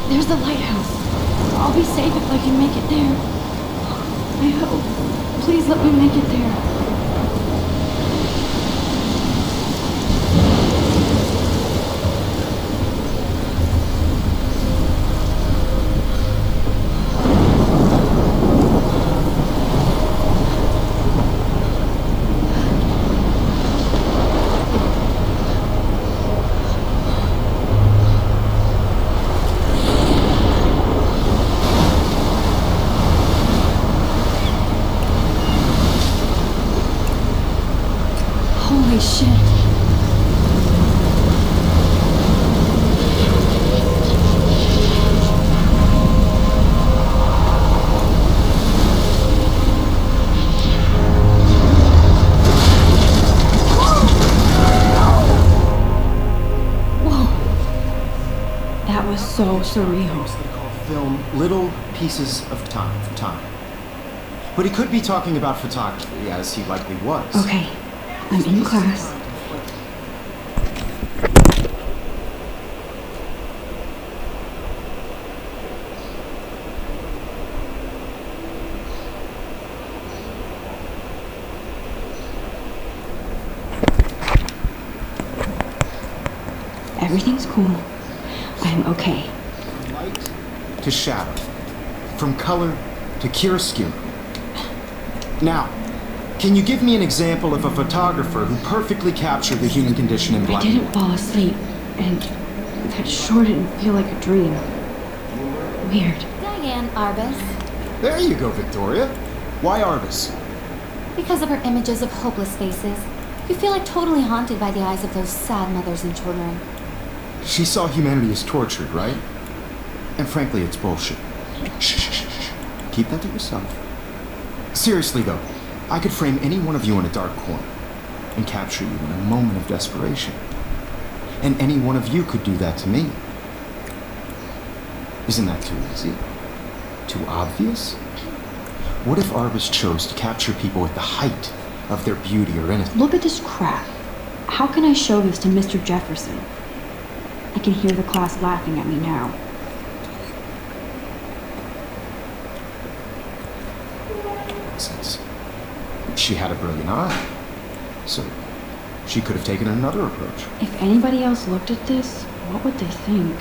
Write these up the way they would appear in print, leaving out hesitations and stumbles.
There's the lighthouse. I'll be safe if I can make it there. I hope. Please let me make it there. Holy shit. Whoa. That was so surreal. They call film little pieces of time. But he could be talking about photography, as he likely was. Okay. I'm in class. Everything's cool. I'm okay. From light to shadow. From color to chiaroscuro. Now, can you give me an example of a photographer who perfectly captured the human condition in black and white? I didn't fall asleep, and that sure didn't feel like a dream. Weird. Diane Arbus. There you go, Victoria. Why Arbus? Because of her images of hopeless faces, you feel like totally haunted by the eyes of those sad mothers and children. She saw humanity as tortured, right? And frankly, it's bullshit. Shh, shh, shh, shh. Keep that to yourself. Seriously, though, I could frame any one of you in a dark corner and capture you in a moment of desperation. And any one of you could do that to me. Isn't that too easy? Too obvious? What if Arbus chose to capture people at the height of their beauty or innocence? Look at this crap. How can I show this to Mr. Jefferson? I can hear the class laughing at me now. Since she had a brilliant eye, so she could have taken another approach. If anybody else looked at this, what would they think?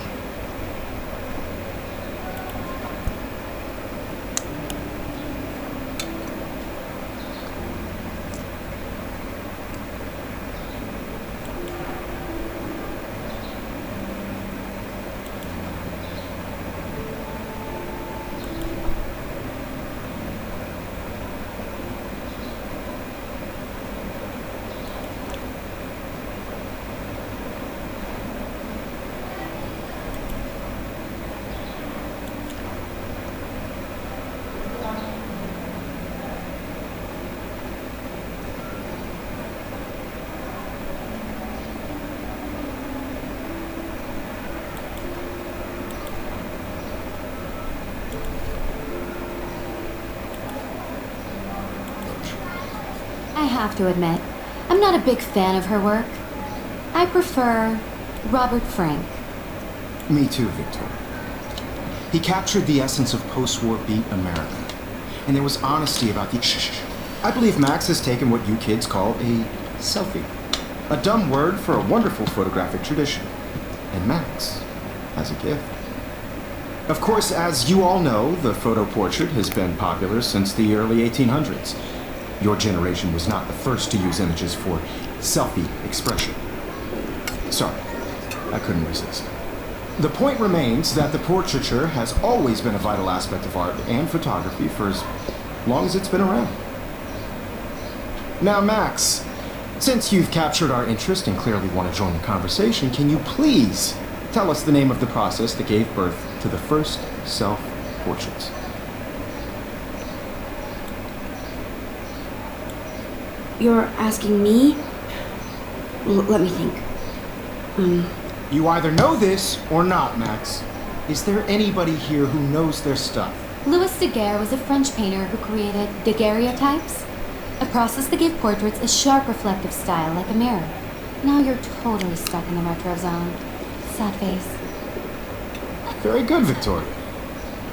I have to admit, I'm not a big fan of her work. I prefer Robert Frank. Me too, Victoria. He captured the essence of post-war beat America. And there was honesty about the shh. I believe Max has taken what you kids call a selfie. A dumb word for a wonderful photographic tradition. And Max has a gift. Of course, as you all know, the photo portrait has been popular since the early 1800s. Your generation was not the first to use images for selfie expression. Sorry, I couldn't resist. The point remains that the portraiture has always been a vital aspect of art and photography for as long as it's been around. Now, Max, since you've captured our interest and clearly want to join the conversation, can you please tell us the name of the process that gave birth to the first self-portraits? You're asking me? Let me think. You either know this or not, Max. Is there anybody here who knows their stuff? Louis Daguerre was a French painter who created daguerreotypes, a process that gave portraits a sharp reflective style like a mirror. Now you're totally stuck in the retro zone. Sad face. Very good, Victoria.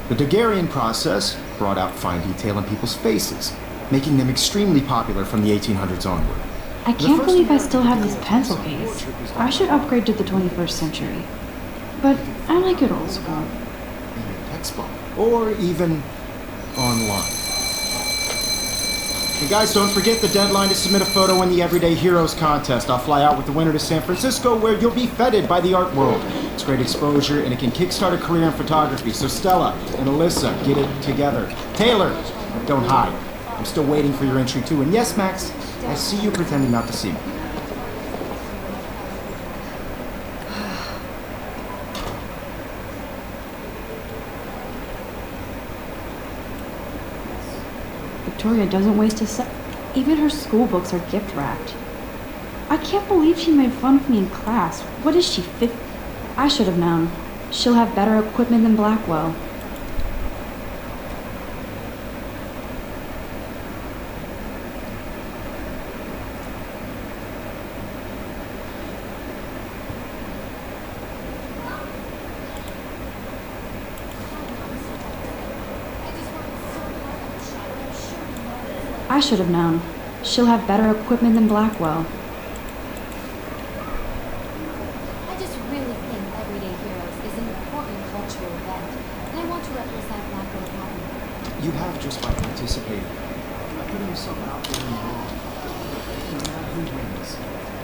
The Daguerrean process brought out fine detail in people's faces, making them extremely popular from the 1800s onward. I can't believe I still have this pencil case. I should upgrade to the 21st century. But I like it old school. In your textbook, or even online. And guys, don't forget the deadline to submit a photo in the Everyday Heroes contest. I'll fly out with the winner to San Francisco, where you'll be feted by the art world. It's great exposure, and it can kickstart a career in photography. So Stella and Alyssa, get it together. Taylor, don't hide. I'm still waiting for your entry too. And yes, Max, I see you pretending not to see me. Victoria doesn't waste a sec. Even her school books are gift wrapped. I can't believe she made fun of me in class. What is she, 50? I should have known. She'll have better equipment than Blackwell. I should have known. She'll have better equipment than Blackwell. I just really think Everyday Heroes is an important cultural event, and I want to represent Blackwell Academy. You have just by participating, by putting yourself out there in the world. No matter who wins,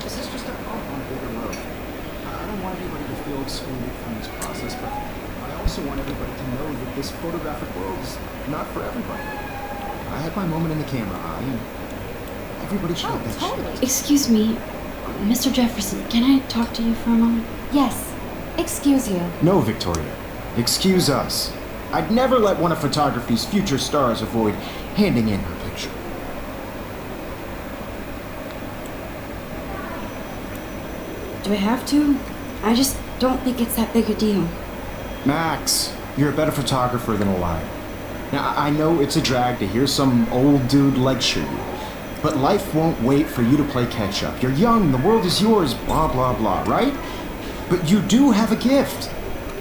this is just a bump on a bigger road. I don't want anybody to feel excluded from this process, but I also want everybody to know that this photographic world is not for everybody. I had my moment in the camera eye, and everybody should have that shit. Excuse me, Mr. Jefferson, can I talk to you for a moment? Yes, Excuse you. No, Victoria. Excuse us. I'd never let one of photography's future stars avoid handing in her picture. Do I have to? I just don't think it's that big a deal. Max, you're a better photographer than a liar. Now, I know it's a drag to hear some old dude lecture you, but life won't wait for you to play catch-up. You're young, the world is yours, blah, blah, blah, right? But you do have a gift.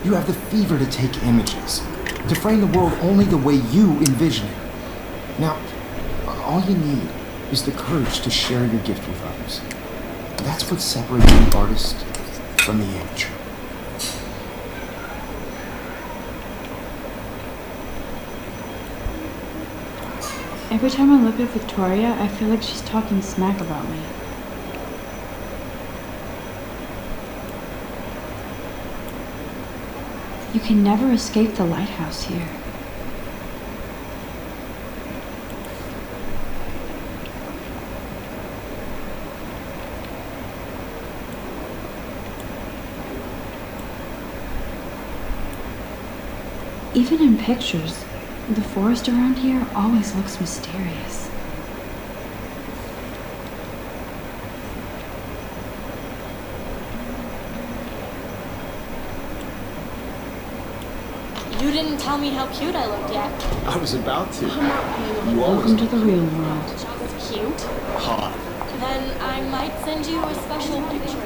You have the fever to take images, to frame the world only the way you envision it. Now, all you need is the courage to share your gift with others. That's what separates the artist from the amateur. Every time I look at Victoria, I feel like she's talking smack about me. You can never escape the lighthouse here. Even in pictures, the forest around here always looks mysterious. You didn't tell me how cute I looked yet. I was about to. You Welcome to the real world. That's cute. Hot. Then I might send you a special picture.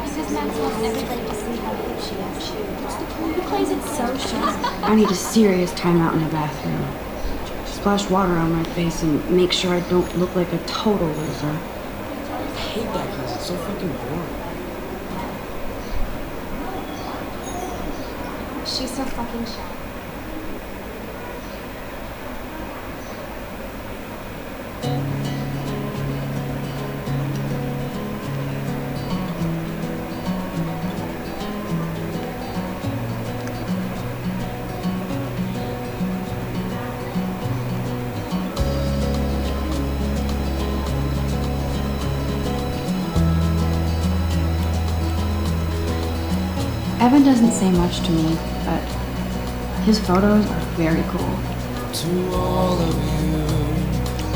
Because Max wants everybody to see how cute she is. He plays it so shy. I need a serious timeout in the bathroom. Splash water on my face and make sure I don't look like a total loser. I hate that class. It's so fucking boring. She's so fucking shy. Evan doesn't say much to me, but his photos are very cool. To all of you,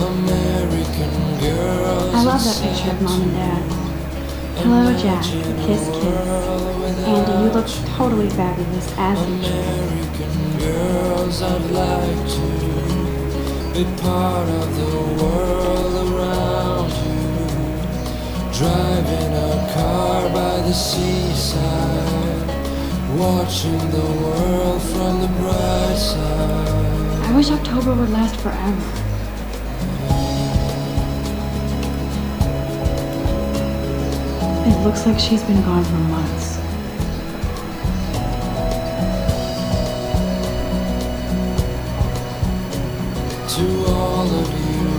American girls. I love that picture of Mom and Dad. Hello, Jack. Kiss, kiss. Andy, you look totally fabulous as usual. American girls, I'd like to be part of the world around you. Driving a car by the seaside, watching the world from the bright side. I wish October would last forever. It looks like she's been gone for months. To all of you,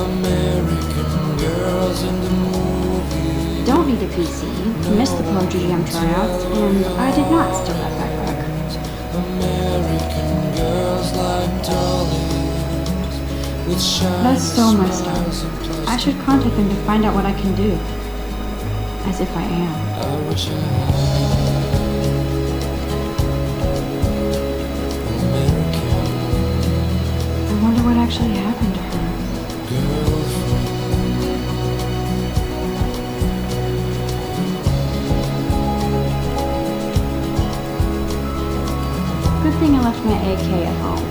American girls in the movie. Don't need a PC. Missed the poetry jam tryouts, and I did not steal that backpack. American girls like dollies with shiny That's so messed up. smiles and plastic. I should contact them to find out what I can do. As if I am. I wish I had American I wonder what actually happened to her. girlfriend. Good thing I left my AK at home.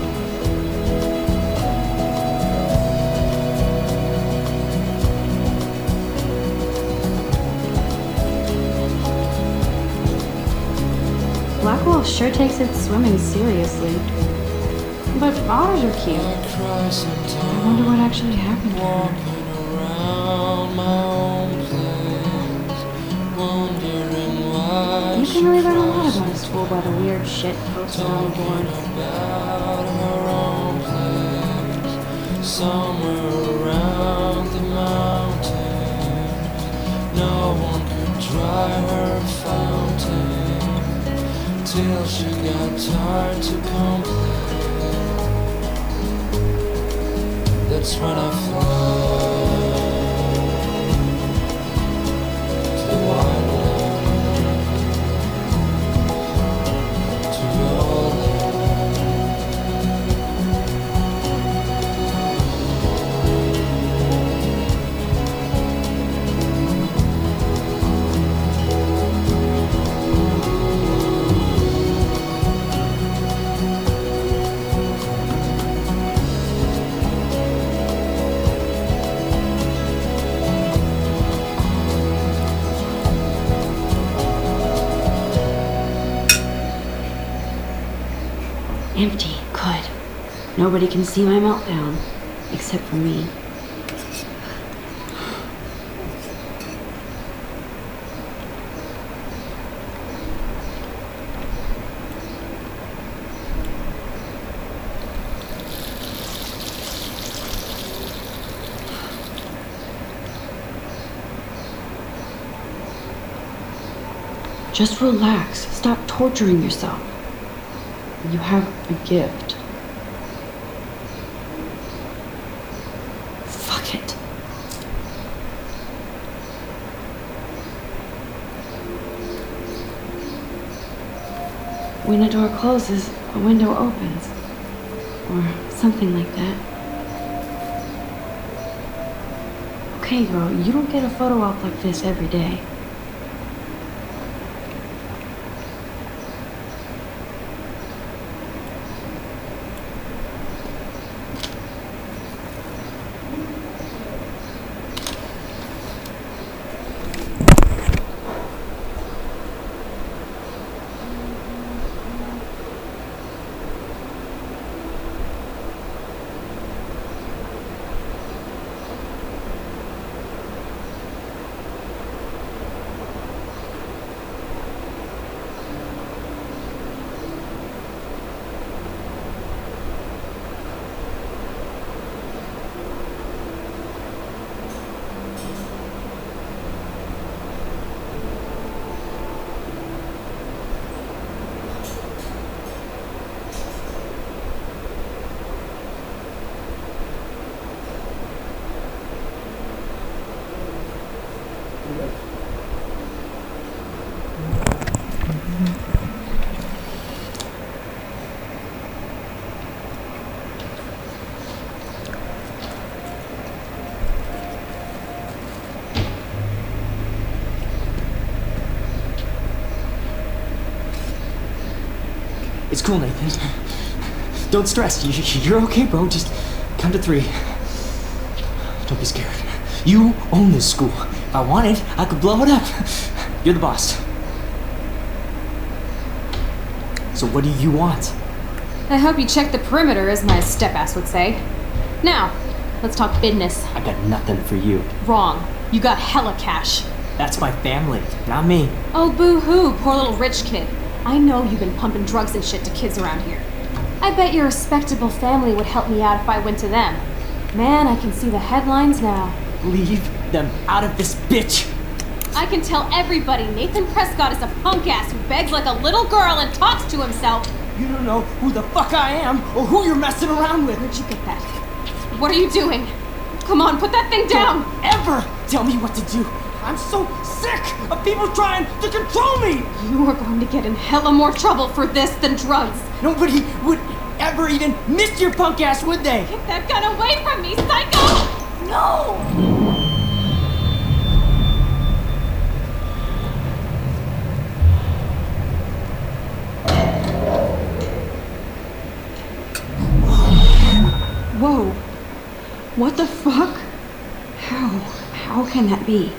Blackwolf sure takes its swimming seriously. But otters are cute. I cry I sometimes, wonder what actually happened to her. walking around my own place, wondering why You she can really learn a lot cries about a school by the weird shit posted on the board. about her own place, somewhere around the mountains. No one could dry her fountain till she got tired to complain. That's when I fly to the wildlife. Empty. Good. Nobody can see my meltdown. Except for me. Just relax. Stop torturing yourself. You have a gift. Fuck it. When a door closes, a window opens. Or something like that. Okay, girl, you don't get a photo op like this every day. It's cool, Nathan. Don't stress. You're okay, bro. Just count to 3. Don't be scared. You own this school. If I wanted, I could blow it up. You're the boss. So what do you want? I hope you check the perimeter, as my step-ass would say. Now, let's talk business. I got nothing for you. Wrong. You got hella cash. That's my family, not me. Oh, boo-hoo, poor little rich kid. I know you've been pumping drugs and shit to kids around here. I bet your respectable family would help me out if I went to them. Man, I can see the headlines now. Leave them out of this bitch! I can tell everybody Nathan Prescott is a punk ass who begs like a little girl and talks to himself. You don't know who the fuck I am or who you're messing around with. Where'd you get that? What are you doing? Come on, put that thing down! Don't ever tell me what to do! I'm so sick of people trying to control me! You are going to get in hella more trouble for this than drugs. Nobody would ever even miss your punk ass, would they? Get that gun away from me, psycho! No! Whoa. What the fuck? How can that be?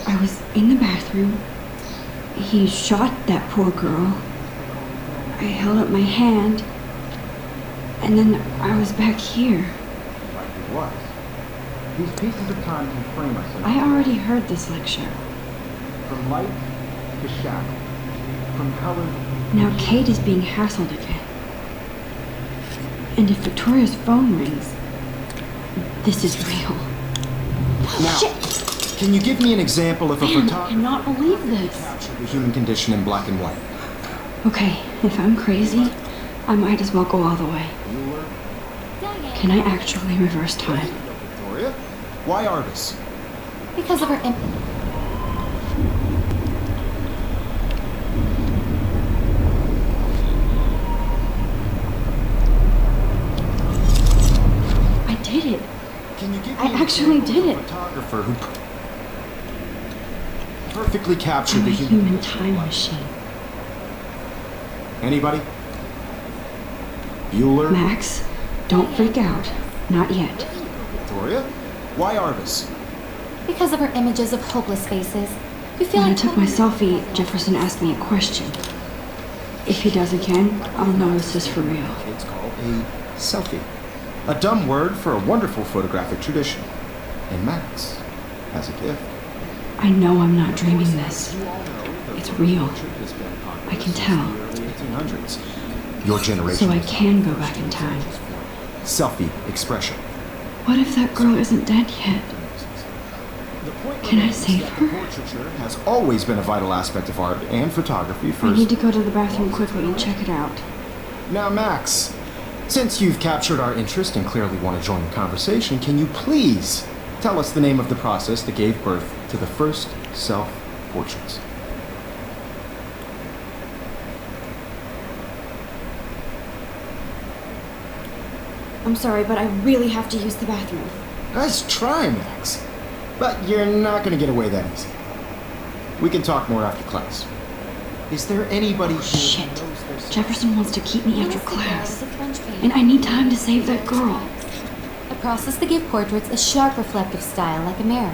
I was in the bathroom. He shot that poor girl. I held up my hand. And then I was back here. Like it was. These pieces of time can frame us. I already heard this lecture. From light to shadow. From color. Now Kate is being hassled again. And if Victoria's phone rings, this is real. Now, Shit! Can you give me an example of a Man, I photographer cannot believe this. capture the human condition in black and white? Okay, if I'm crazy, I might as well go all the way. Can I actually reverse time? Victoria? Why artists? Because of her I did it. Can you give me I an actually example did of a it. photographer who perfectly captured I'm a the human time machine. Anybody? Bueller? Max, don't freak out. Not yet. Victoria? Why artists? because of her images of hopeless faces. You feel When I like took my selfie, Jefferson asked me a question. If he does again, I'll know this is for real. Kids call a selfie. A dumb word for a wonderful photographic tradition. And Max has a gift. I know I'm not dreaming this. It's real. I can tell. 1800s. Your generation. So I can go back in time. Selfie expression. What if that girl isn't dead yet? Can I save her? Portraiture has always been a vital aspect of art and photography for... I need to go to the bathroom quickly and check it out. Now, Max, since you've captured our interest and clearly want to join the conversation, can you please tell us the name of the process that gave birth to the first self-portraits? I'm sorry, but I really have to use the bathroom. Nice try, Max. But you're not going to get away that easy. We can talk more after class. Is there anybody here Shit. who knows their Jefferson wants to keep me after class. A French painter. And I need time to save that girl. A process that gave portraits a sharp reflective style like a mirror.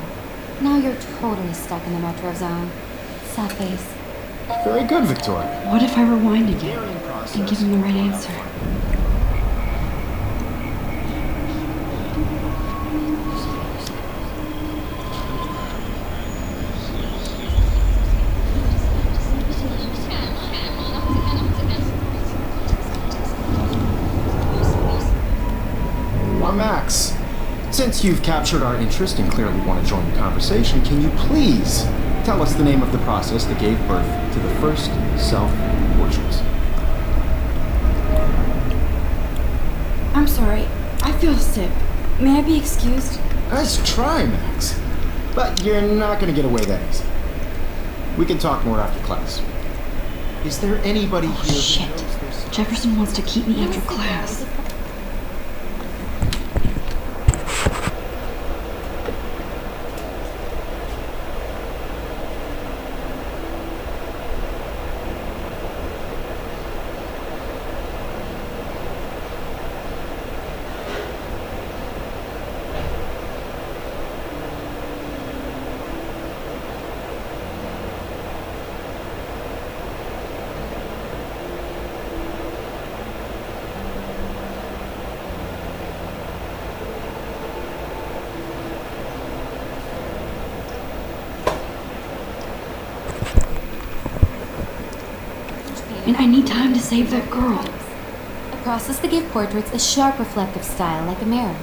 Now you're totally stuck in the retro zone. Sad face. Very good, Victoria. What if I rewind again and give him the right answer? Well, Max, since you've captured our interest and clearly want to join the conversation, can you please tell us the name of the process that gave birth to the first self-portraits? I'm sorry. I feel sick. May I be excused? Nice try, Max. But you're not going to get away that easy. We can talk more after class. Is there anybody here who Shit. knows their self- Jefferson wants to keep me after class. And I need time to save that girl. A process that gave portraits a sharp reflective style like a mirror.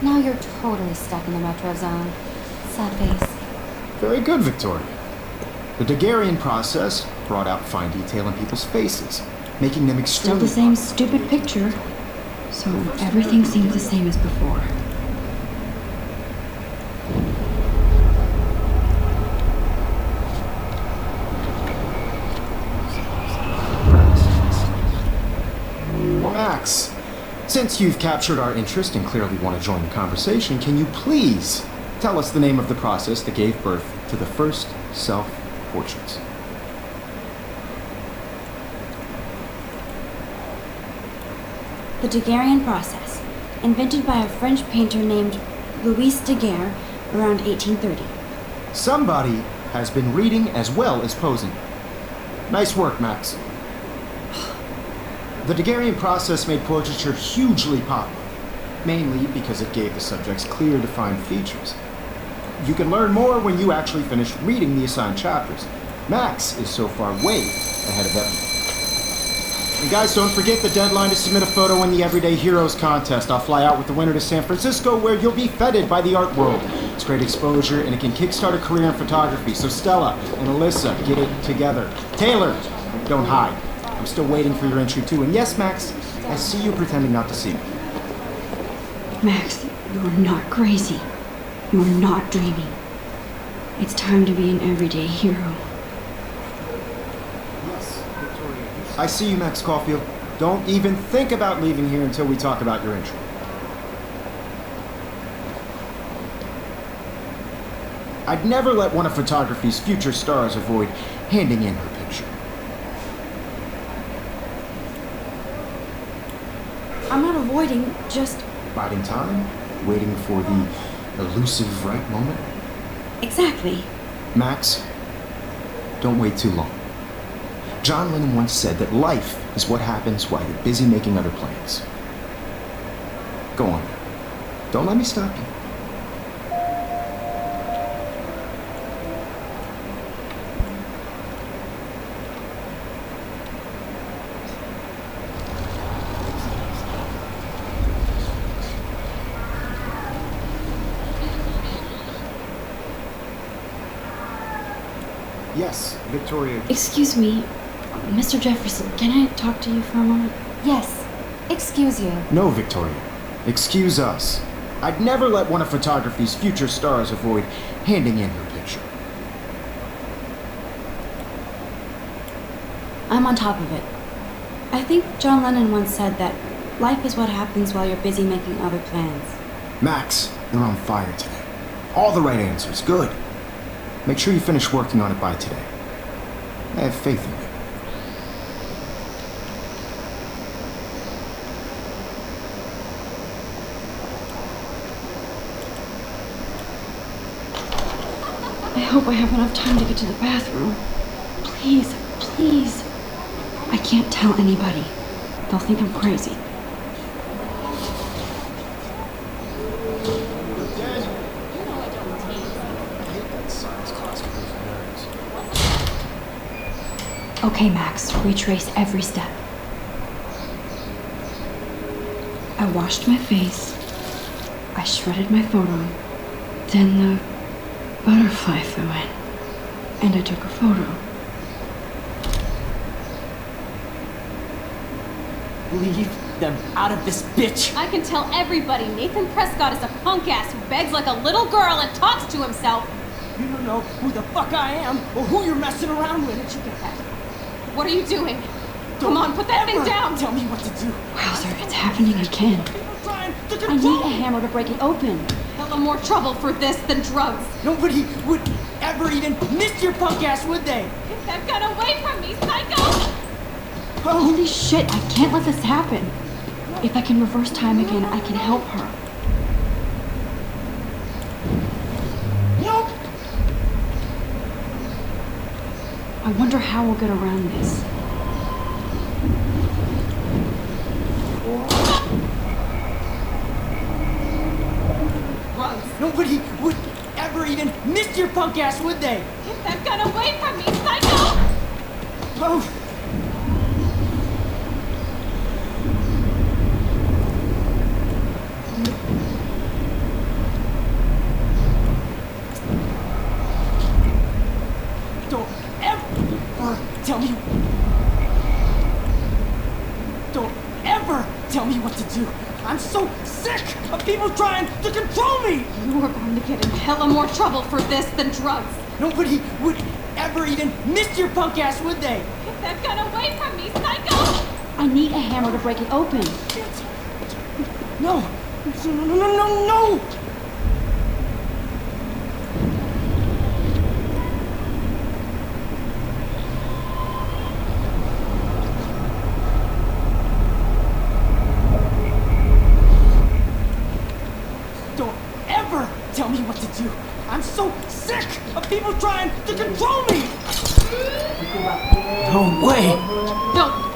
Now you're totally stuck in the retro zone. Sad face. Very good, Victoria. The Daguerrean process brought out fine detail in people's faces, making them Still extremely... the same stupid picture. So everything seems the same as before. Max, since you've captured our interest and clearly want to join the conversation, can you please tell us the name of the process that gave birth to the first self-portraits? The Daguerrean process, invented by a French painter named Louis Daguerre around 1830. Somebody has been reading as well as posing. Nice work, Max. The Daguerrean process made portraiture hugely popular, mainly because it gave the subjects clear, defined features. You can learn more when you actually finish reading the assigned chapters. Max is so far way ahead of everyone. And guys, don't forget the deadline to submit a photo in the Everyday Heroes contest. I'll fly out with the winner to San Francisco, where you'll be feted by the art world. It's great exposure, and it can kickstart a career in photography. So Stella and Alyssa, get it together. Taylor, don't hide. I'm still waiting for your entry too. And yes, Max, I see you pretending not to see me. Max, you are not crazy. You are not dreaming. It's time to be an everyday hero. Yes, Victoria. I see you, Max Caulfield. Don't even think about leaving here until we talk about your entry. I'd never let one of photography's future stars avoid handing in her picture. I'm not avoiding, just... Biding time, waiting for the elusive right moment. Exactly. Max, don't wait too long. John Lennon once said that life is what happens while you're busy making other plans. Go on. Don't let me stop you. Yes, Victoria. Excuse me, Mr. Jefferson, can I talk to you for a moment? Yes. Excuse you. No, Victoria. Excuse us. I'd never let one of photography's future stars avoid handing in her picture. I'm on top of it. I think John Lennon once said that life is what happens while you're busy making other plans. Max, you're on fire today. All the right answers. Good. Make sure you finish working on it by today. I have faith in you. I hope I have enough time to get to the bathroom. Please, please. I can't tell anybody. They'll think I'm crazy. Okay, Max, retrace every step. I washed my face. I shredded my photo. Then the butterfly flew in. And I took a photo. Leave them out of this bitch! I can tell everybody Nathan Prescott is a punk ass who begs like a little girl and talks to himself. You don't know who the fuck I am or who you're messing around with. Where'd you get that? What are you doing? Come on, put that thing down! Tell me what to do. Wowzer, it's happening again. I need a hammer to break it open. Hella more trouble for this than drugs. Nobody would ever even miss your punk ass, would they? Get that gun away from me, psycho! Oh, Holy shit, I can't let this happen. If I can reverse time again, I can help her. nope! I wonder how we'll get around this. Drugs. Nobody would ever even miss your punk ass, would they? Get that gun away from me, psycho! Oh. Don't ever tell me. Don't ever tell me what to do. I'm so sick of people trying to control me. You are going to get in hella more trouble for this than drugs. Nobody would ever even miss your punk ass, would they? Get that gun away from me, psycho! I need a hammer to break it open. Shit. No. No, no, no, no, no. Don't ever tell me what to do. I'm so sick of people trying to control me. No way. No,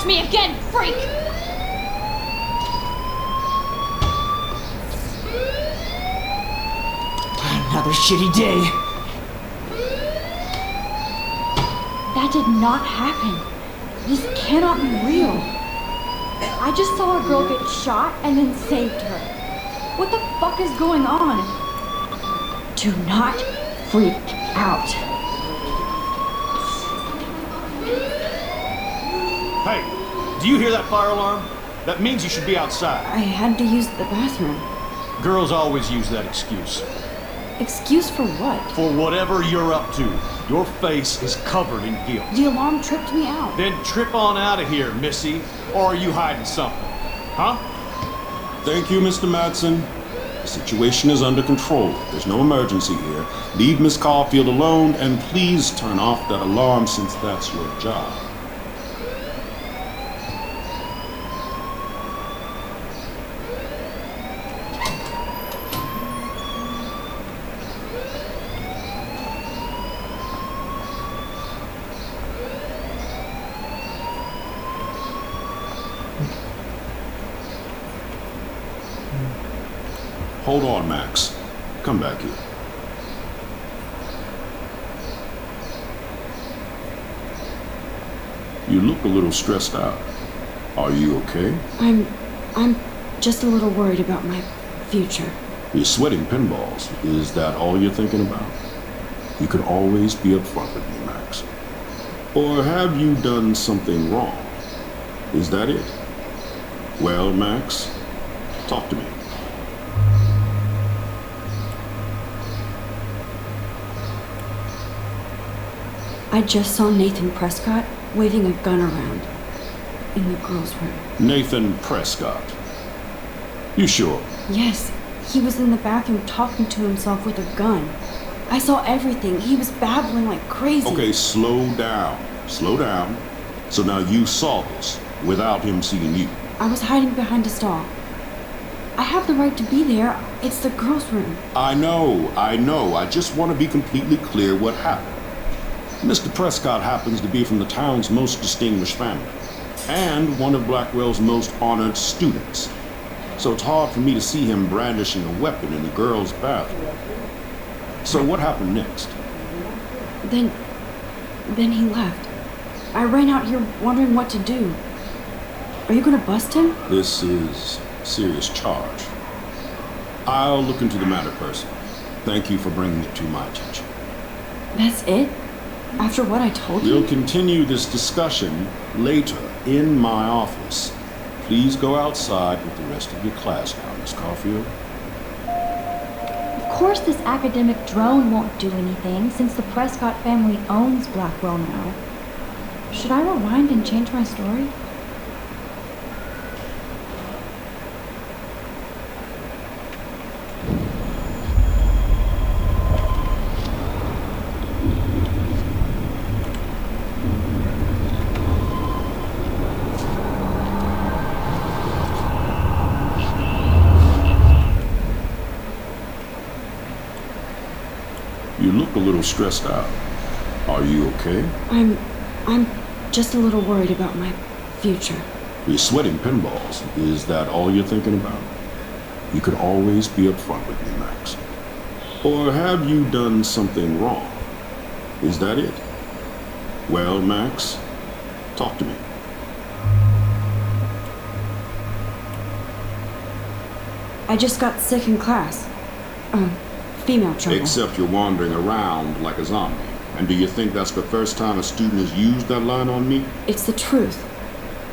me again, freak! Another shitty day. That did not happen. This cannot be real. I just saw a girl get shot and then saved her. What the fuck is going on? Do not freak out. Hey, do you hear that fire alarm? That means you should be outside. I had to use the bathroom. Girls always use that excuse. Excuse for what? For whatever you're up to, your face is covered in guilt. The alarm tripped me out. Then trip on out of here, Missy. Or are you hiding something? Huh? Thank you, Mr. Madsen. The situation is under control. There's no emergency here. Leave Miss Caulfield alone, and please turn off that alarm since that's your job. Hold on, Max. Come back here. You look a little stressed out. Are you okay? I'm just a little worried about my future. You're sweating pinballs. Is that all you're thinking about? You can always be upfront with me, Max. Or have you done something wrong? Is that it? Well, Max, talk to me. I just saw Nathan Prescott waving a gun around in the girls' room. Nathan Prescott. You sure? Yes, he was in the bathroom talking to himself with a gun. I saw everything. He was babbling like crazy. Okay, slow down. Slow down. So now you saw this without him seeing you. I was hiding behind a stall. I have the right to be there. It's the girls' room. I know. I just want to be completely clear what happened. Mr. Prescott happens to be from the town's most distinguished family and one of Blackwell's most honored students. So it's hard for me to see him brandishing a weapon in the girls' bathroom. So what happened next? Then he left. I ran out here wondering what to do. Are you gonna bust him? This is a serious charge. I'll look into the matter personally. Thank you for bringing it to my attention. That's it? After what I told you? We'll continue this discussion later in my office. Please go outside with the rest of your class now, Miss Caulfield. Of course this academic drone won't do anything since the Prescott family owns Blackwell now. Should I rewind and change my story? You look a little stressed out. Are you okay? I'm just a little worried about my future. You're sweating pinballs. Is that all you're thinking about? You could always be upfront with me, Max. Or have you done something wrong? Is that it? Well, Max, talk to me. I just got sick in class. Female trouble. Except you're wandering around like a zombie. And do you think that's the first time a student has used that line on me? It's the truth.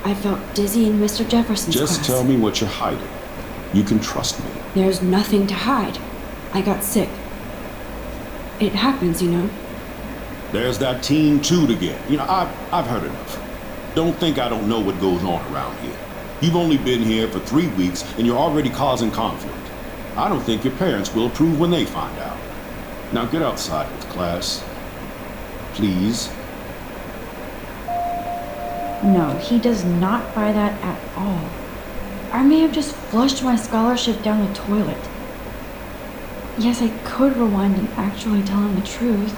I felt dizzy in Mr. Jefferson's class. Just tell me what you're hiding. You can trust me. There's nothing to hide. I got sick. It happens, you know. There's that teen toot again. You know, I've heard enough. Don't think I don't know what goes on around here. You've only been here for 3 weeks and you're already causing conflict. I don't think your parents will approve when they find out. Now get outside with class. Please. No, he does not buy that at all. I may have just flushed my scholarship down the toilet. Yes, I could rewind and actually tell him the truth.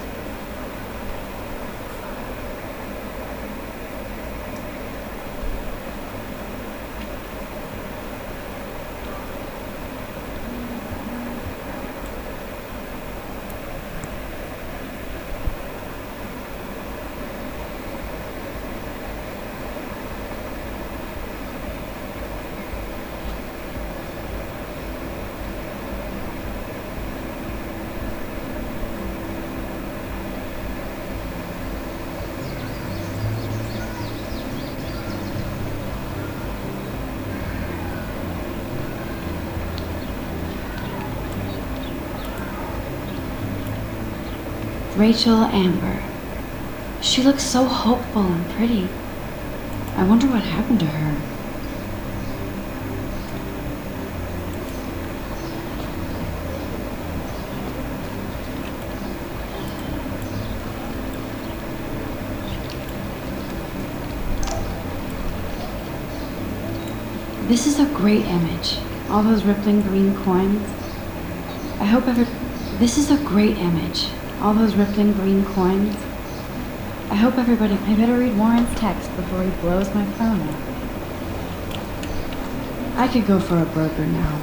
Rachel Amber. She looks so hopeful and pretty. I wonder what happened to her. This is a great image. All those rippling green coins. I hope This is a great image. All those rippling green coins. I hope everybody... I better read Warren's text before he blows my phone up. I could go for a burger now.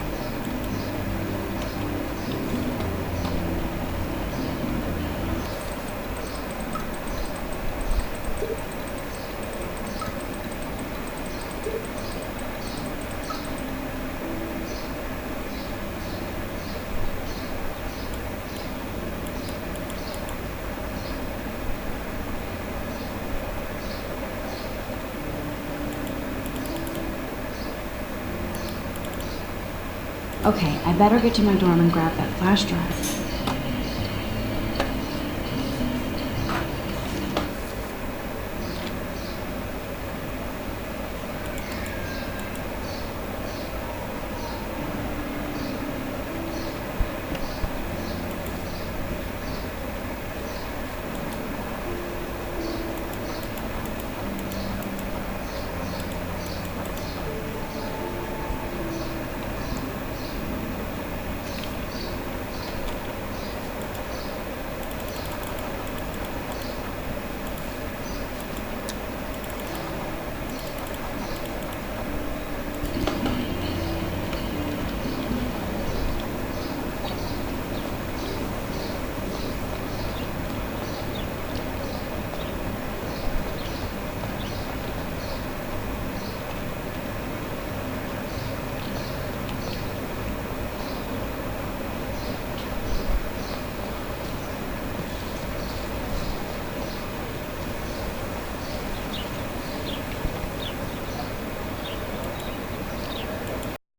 Okay, I better get to my dorm and grab that flash drive.